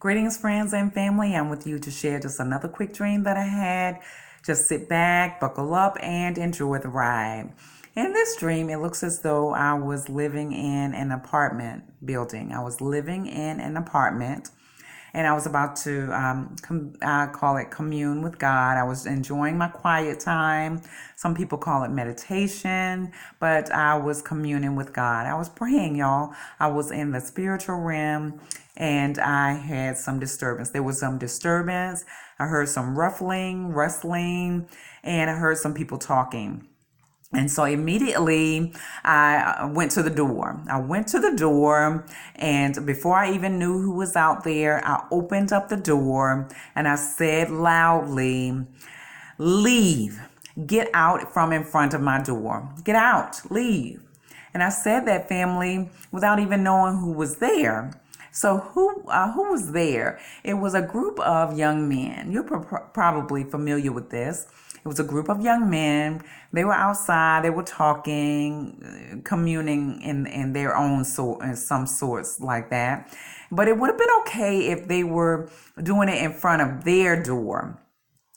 Greetings, friends and family. I'm with you to share just another quick dream that I had. Just sit back, buckle up, and enjoy the ride. In this dream, it looks as though I was living in an apartment building. I was living in an apartment, and I was about to, I call it commune with God. I was enjoying my quiet time. Some people call it meditation, but I was communing with God. I was praying, y'all. I was in the spiritual realm, and I had some disturbance. There was some disturbance. I heard some ruffling, rustling, and I heard some people talking. And so immediately I went to the door. And before I even knew who was out there, I opened up the door and I said loudly, "Leave. Get out from in front of my door. Get out. Leave." And I said that, family, without even knowing who was there. So who was there? It was a group of young men. You're probably familiar with this. It was a group of young men. They were outside. They were talking, communing in their own sort, in some sorts like that. But it would have been okay if they were doing it in front of their door.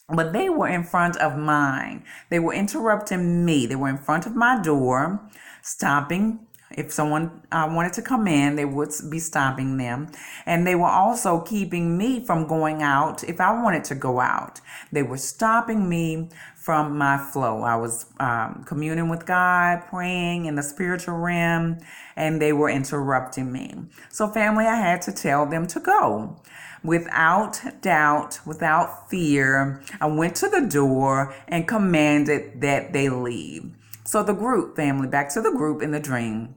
But they were in front of mine. They were interrupting me. They were in front of my door, stopping. If someone wanted to come in, they would be stopping them. And they were also keeping me from going out if I wanted to go out. They were stopping me from my flow. I was communing with God, praying in the spiritual realm, and they were interrupting me. So, family, I had to tell them to go. Without doubt, without fear, I went to the door and commanded that they leave. So the group, family, back to the group in the dream.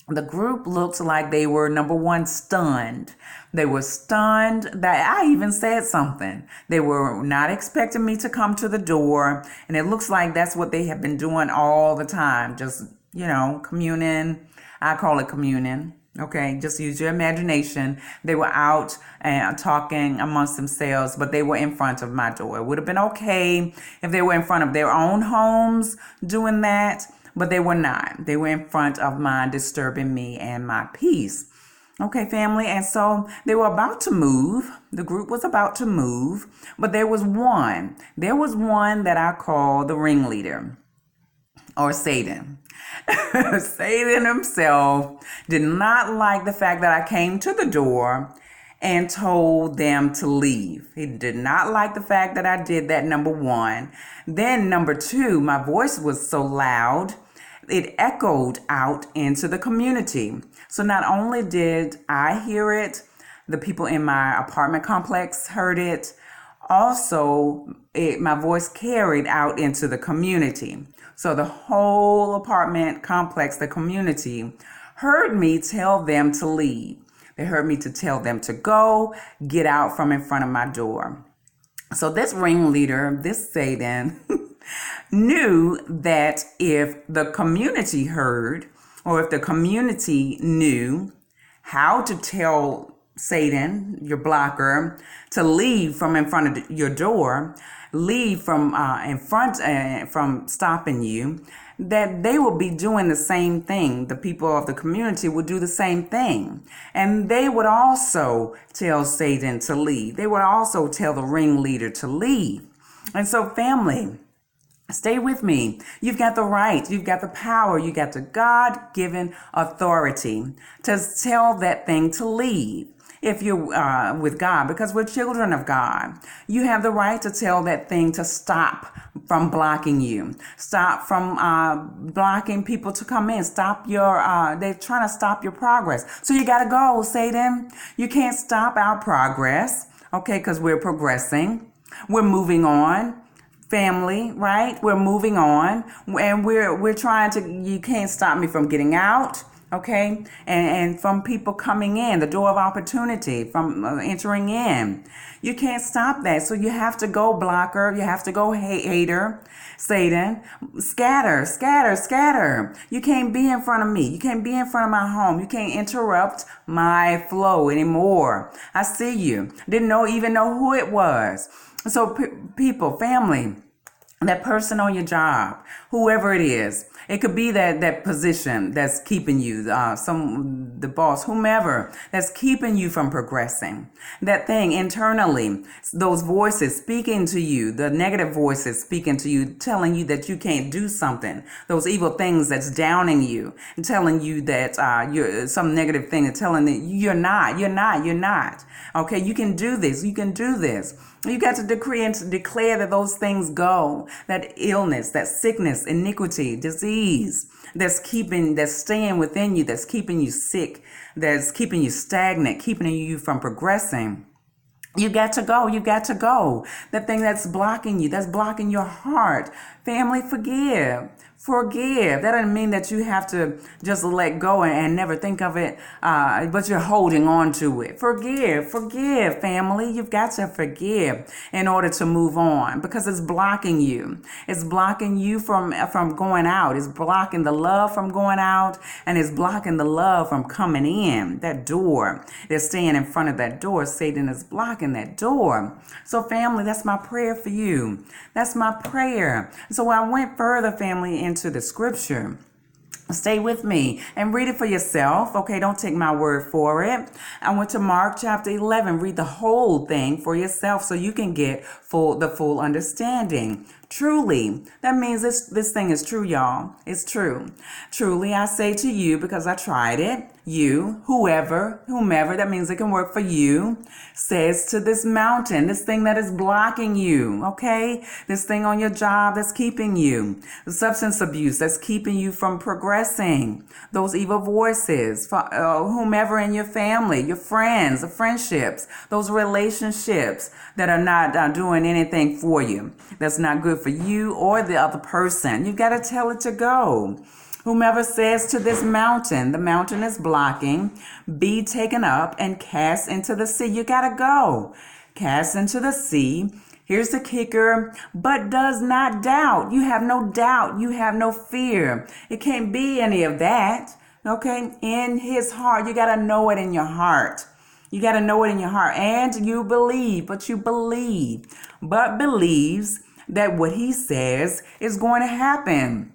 The group looked like they were, number one, stunned. They were stunned that I even said something. They were not expecting me to come to the door. And it looks like that's what they have been doing all the time. Just, communing. I call it communing. Okay, just use your imagination. They were out and talking amongst themselves, but they were in front of my door. It would have been okay if they were in front of their own homes doing that, but they were not. They were in front of mine, disturbing me and my peace. Okay, family, and so they were about to move. The group was about to move, but there was one. There was one that I call the ringleader, or Satan. Satan himself did not like the fact that I came to the door and told them to leave. He did not like the fact that I did that, number one. Then number two, my voice was so loud, it echoed out into the community. So not only did I hear it, the people in my apartment complex heard it, also my voice carried out into the community. So the whole apartment complex, the community, heard me tell them to leave. They heard me to tell them to go, get out from in front of my door. So this ringleader, this Satan, knew that if the community heard, or if the community knew how to tell Satan, your blocker, to leave from in front of your door, leave from in front from stopping you, that they will be doing the same thing. The people of the community would do the same thing. And they would also tell Satan to leave. They would also tell the ringleader to leave. And so, family, stay with me. You've got the right, you've got the power, you got the God-given authority to tell that thing to leave. If you're with God, because we're children of God, you have the right to tell that thing to stop from blocking you, stop from blocking people to come in, stop they're trying to stop your progress. So you got to go, Satan. You can't stop our progress, okay, because we're progressing. We're moving on. Family, right? We're moving on, and we're trying to, you can't stop me from getting out. Okay, and from people coming in, the door of opportunity, from entering in. You can't stop that. So you have to go, blocker. You have to go, hater, Satan. Scatter, scatter, scatter. You can't be in front of me. You can't be in front of my home. You can't interrupt my flow anymore. I see you. Didn't even know who it was. So people, family, that person on your job, whoever it is. It could be that position that's keeping you, the boss, whomever that's keeping you from progressing. That thing internally, those voices speaking to you, the negative voices speaking to you, telling you that you can't do something. Those evil things that's downing you, and telling you that you're some negative thing, and telling that you're not. Okay, you can do this. You can do this. You got to decree and to declare that those things go, that illness, that sickness, iniquity, disease that's staying within you, that's keeping you sick, that's keeping you stagnant, keeping you from progressing. You got to go. You got to go. That thing that's blocking you, that's blocking your heart. Family, forgive. Forgive. That doesn't mean that you have to just let go and never think of it, but you're holding on to it. Forgive. Forgive, family. You've got to forgive in order to move on, because it's blocking you. It's blocking you from going out. It's blocking the love from going out, and it's blocking the love from coming in. That door, they're staying in front of that door. Satan is blocking that door. So, family, that's my prayer for you. That's my prayer. So I went further, family, into the scripture. Stay with me and read it for yourself. Okay, don't take my word for it. I went to Mark chapter 11. Read the whole thing for yourself so you can get the full understanding. Truly, that means this thing is true, y'all. It's true. Truly, I say to you, because I tried it, you, whomever, that means it can work for you, says to this mountain, this thing that is blocking you, okay? This thing on your job that's keeping you, the substance abuse that's keeping you from progressing, those evil voices, whomever in your family, your friends, the friendships, those relationships that are not doing anything for you, that's not good for you or the other person. You've got to tell it to go. Whomever says to this mountain, the mountain is blocking, be taken up and cast into the sea. You got to go. Cast into the sea. Here's the kicker, but does not doubt. You have no doubt. You have no fear. It can't be any of that. Okay? In his heart. You got to know it in your heart. You got to know it in your heart. And you believe, but believes that what he says is going to happen.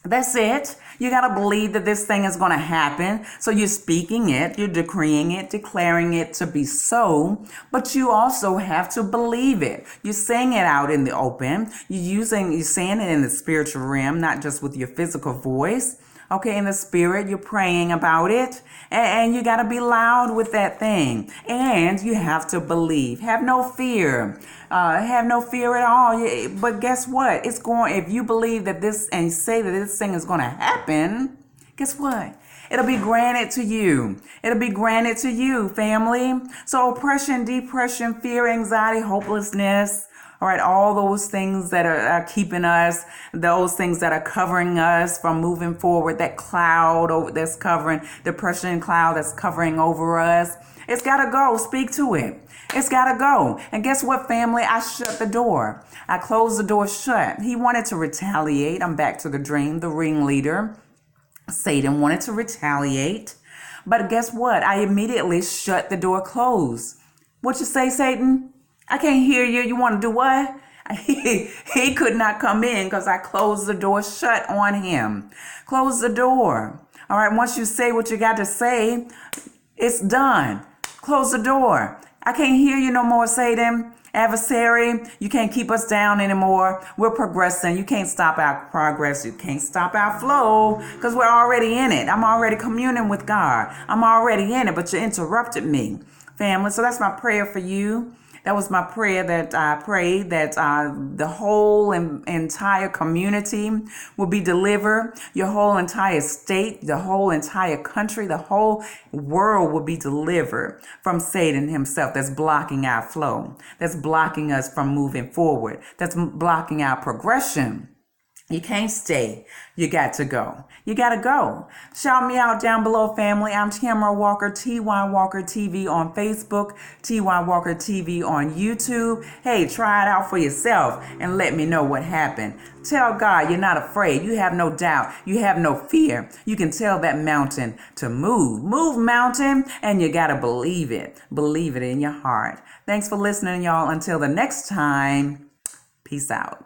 That's it. You got to believe that this thing is going to happen. So you're speaking it, you're decreeing it, declaring it to be so, but you also have to believe it. You're saying it out in the open. You're saying it in the spiritual realm, not just with your physical voice. Okay, in the spirit, you're praying about it, and you got to be loud with that thing, and you have to believe. Have no fear. Have no fear at all. But guess what? If you believe that this and say that this thing is going to happen, guess what? It'll be granted to you. It'll be granted to you, family. So oppression, depression, fear, anxiety, hopelessness, all right, all those things that are keeping us, those things that are covering us from moving forward, that cloud that's covering, depression cloud that's covering over us, it's got to go. Speak to it. It's got to go. And guess what, family? I shut the door. I closed the door shut. He wanted to retaliate. I'm back to the dream, the ringleader. Satan wanted to retaliate. But guess what? I immediately shut the door closed. What you say, Satan? I can't hear you. You want to do what? He could not come in because I closed the door shut on him. Close the door. All right. Once you say what you got to say, it's done. Close the door. I can't hear you no more, Satan. Adversary, you can't keep us down anymore. We're progressing. You can't stop our progress. You can't stop our flow because we're already in it. I'm already communing with God. I'm already in it, but you interrupted me, family. So that's my prayer for you. That was my prayer that I prayed that the whole entire community will be delivered. Your whole entire state, the whole entire country, the whole world will be delivered from Satan himself that's blocking our flow, that's blocking us from moving forward, that's blocking our progression. You can't stay. You got to go. You got to go. Shout me out down below, family. I'm Tamara Walker, T.Y. Walker TV on Facebook, T.Y. Walker TV on YouTube. Hey, try it out for yourself and let me know what happened. Tell God you're not afraid. You have no doubt. You have no fear. You can tell that mountain to move. Move, mountain, and you got to believe it. Believe it in your heart. Thanks for listening, y'all. Until the next time, peace out.